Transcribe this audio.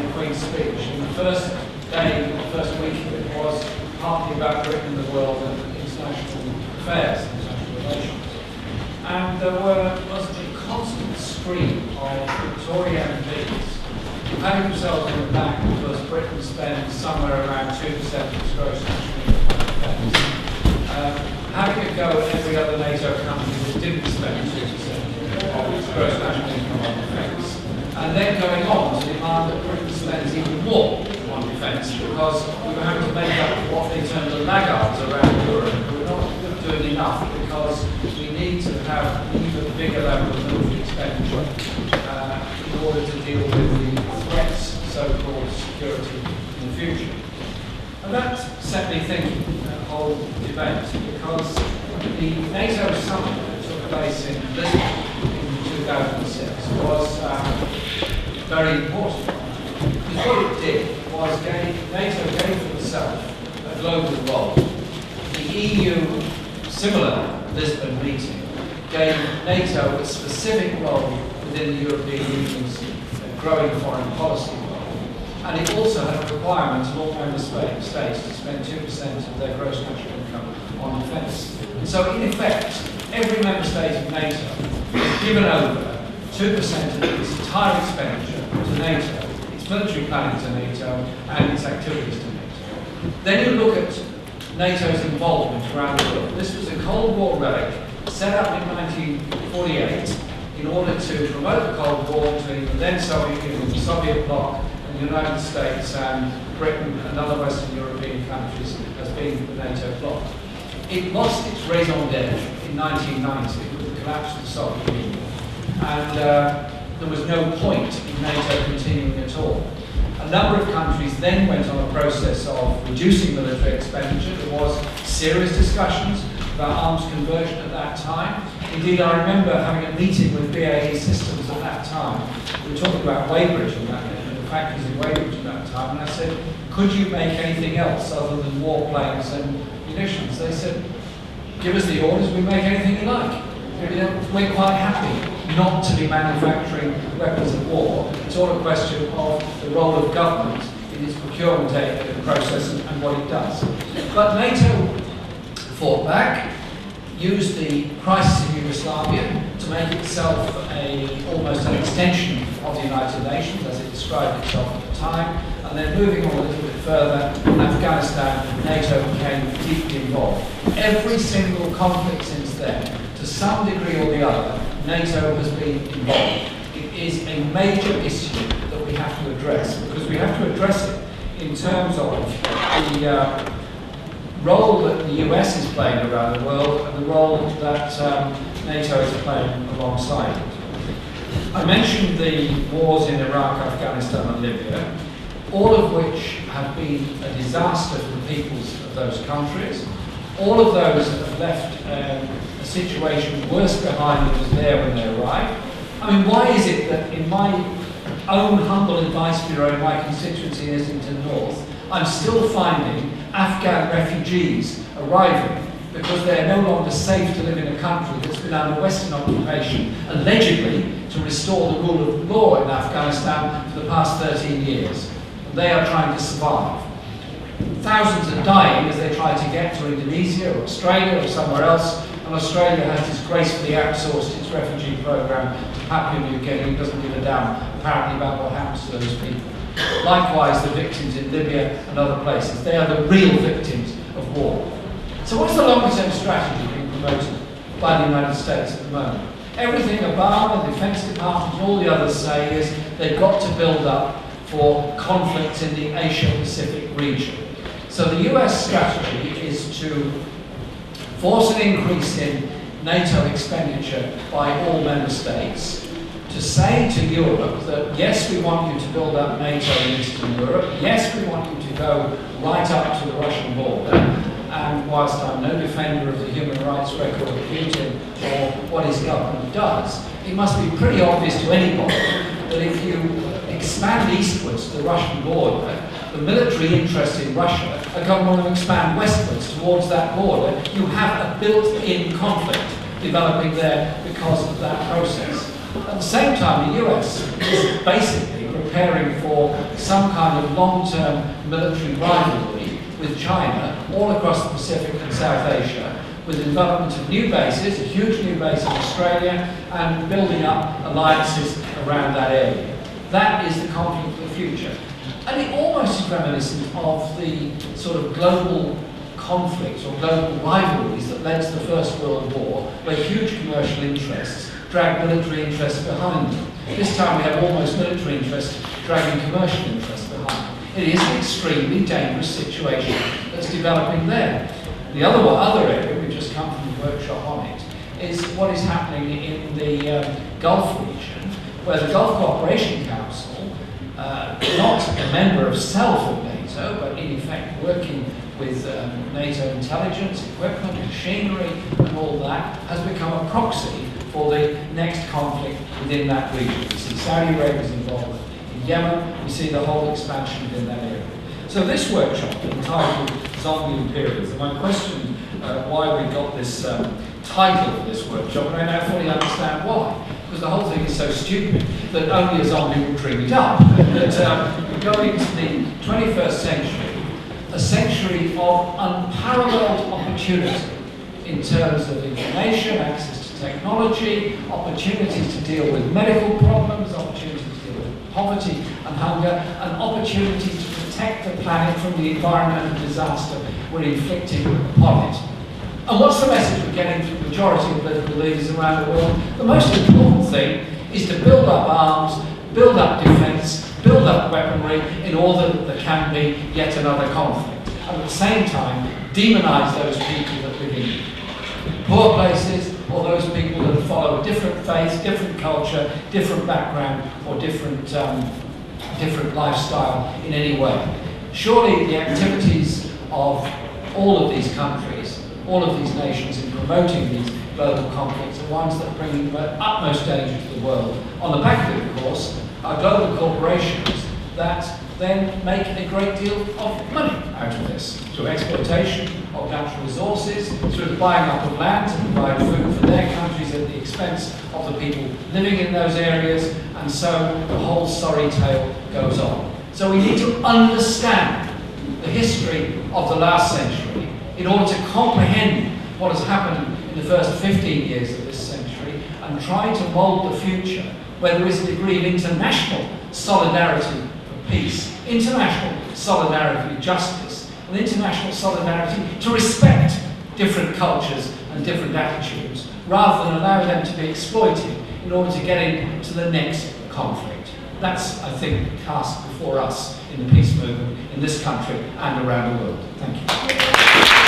the Queen's speech. And the first day, the first week of it was partly about Britain, the world, and international affairs, international relations. And there was a constant stream of Victorian MPs who patted themselves on the back because Britain spends somewhere around 2% of its gross national income on defence. Having a go at every other NATO country that didn't spend 2% of its gross national income on defence. And then going on to demand that Britain spends even more on defence because we were having to make up what they termed the laggards around Europe. We're not doing enough because we need to have an even bigger level of military expenditure in order to deal with the threats, so-called security in the future. And that set me thinking, that whole debate, because the NATO summit that took place in Lisbon in 2006 was very important. Because what it did was NATO gave itself a global role. The EU, similar Lisbon meeting, gave NATO a specific role within the European Union's growing foreign policy role. And it also had a requirement of all member states to spend 2% of their gross national income on defence. And so, in effect, every member state of NATO has given over 2% of its entire expenditure to NATO, its military planning to NATO, and its activities to NATO. Then you look at NATO's involvement around the world. This was a Cold War relic set up in 1948 in order to promote the Cold War between the then Soviet Union, the Soviet bloc, and the United States and Britain and other Western European countries as being the NATO bloc. It lost its raison d'etre in 1990 with the collapse of the Soviet Union. And there was no point in NATO continuing at all. A number of countries then went on a process of reducing military expenditure. There was serious discussions about arms conversion at that time. Indeed, I remember having a meeting with BAE Systems at that time. We were talking about Weisbrot and the factories in Weisbrot at that time, and I said, could you make anything else other than warplanes and munitions? They said, give us the orders, we make anything you like. We're quite happy not to be manufacturing weapons of war. It's all a question of the role of government in its procurement process and what it does. But NATO fought back, used the crisis in Yugoslavia to make itself almost an extension of the United Nations, as it described itself at the time, and then moving on a little bit further, in Afghanistan, NATO became deeply involved. Every single conflict since then, to some degree or the other, NATO has been involved. It is a major issue that we have to address, because we have to address it in terms of the role that the US is playing around the world and the role that NATO is playing alongside it. I mentioned the wars in Iraq, Afghanistan and Libya, all of which have been a disaster for the peoples of those countries. All of those have left a situation worse behind than was there when they arrived. I mean, why is it that in my own humble advice bureau in my constituency in Islington North, I'm still finding Afghan refugees arriving because they're no longer safe to live in a country that's been under Western occupation, allegedly to restore the rule of law in Afghanistan for the past 13 years. And they are trying to survive. Thousands are dying as they try to get to Indonesia or Australia or somewhere else, and Australia has disgracefully outsourced its refugee program to Papua New Guinea and doesn't give a damn, apparently, about what happens to those people. Likewise, the victims in Libya and other places. They are the real victims of war. So what's the longer-term strategy being promoted by the United States at the moment? Everything Obama, the Defense Department, and all the others say is they've got to build up for conflicts in the Asia-Pacific region. So the US strategy is to force an increase in NATO expenditure by all member states, to say to Europe that yes, we want you to build up NATO in Eastern Europe, yes, we want you to go right up to the Russian border, and whilst I'm no defender of the human rights record of Putin or what his government does, it must be pretty obvious to anybody that if you expand eastwards to the Russian border, the military interests in Russia are going to want to expand westwards towards that border. You have a built-in conflict developing there because of that process. At the same time, the US is basically preparing for some kind of long-term military rivalry with China all across the Pacific and South Asia, with the development of new bases, a huge new base in Australia, and building up alliances around that area. That is the conflict of the future. And it almost is reminiscent of the sort of global conflicts or global rivalries that led to the First World War, where huge commercial interests drag military interests behind them. This time we have almost military interests dragging commercial interests behind them. It is an extremely dangerous situation that's developing there. The other area, we just come from the workshop on it, is what is happening in the Gulf region, where the Gulf Cooperation Council, not a member of self of NATO, but in effect working with NATO intelligence, equipment, machinery, and all that, has become a proxy for the next conflict within that region. We see Saudi Arabia is involved in Yemen, we see the whole expansion within that area. So this workshop, entitled Zombie Imperialism, I questioned why we got this title for this workshop, and I now fully understand why. Because the whole thing is so stupid that only a zombie will dream it up. That we're going into the 21st century, a century of unparalleled opportunity in terms of information, access to technology, opportunities to deal with medical problems, opportunities to deal with poverty and hunger, an opportunity to protect the planet from the environmental disaster we're inflicting upon it. And what's the message we're getting from the majority of political leaders around the world? The most important thing is to build up arms, build up defence, build up weaponry in order that there can be yet another conflict. And at the same time, demonise those people that live in poor places, or those people that follow a different faith, different culture, different background, or different lifestyle in any way. Surely the activities of all of these countries, all of these nations in promoting these global conflicts are ones that bring the utmost danger to the world. On the back of it, of course, are global corporations that then make a great deal of money out of this, through exploitation of natural resources, through the buying up of land to provide food for their countries at the expense of the people living in those areas, and so the whole sorry tale goes on. So we need to understand the history of the last century in order to comprehend what has happened in the first 15 years of this century and try to mould the future where there is a degree of international solidarity for peace, international solidarity for justice, and international solidarity to respect different cultures and different attitudes, rather than allow them to be exploited in order to get into the next conflict. That's, I think, the task before us in the peace movement in this country and around the world. Thank you.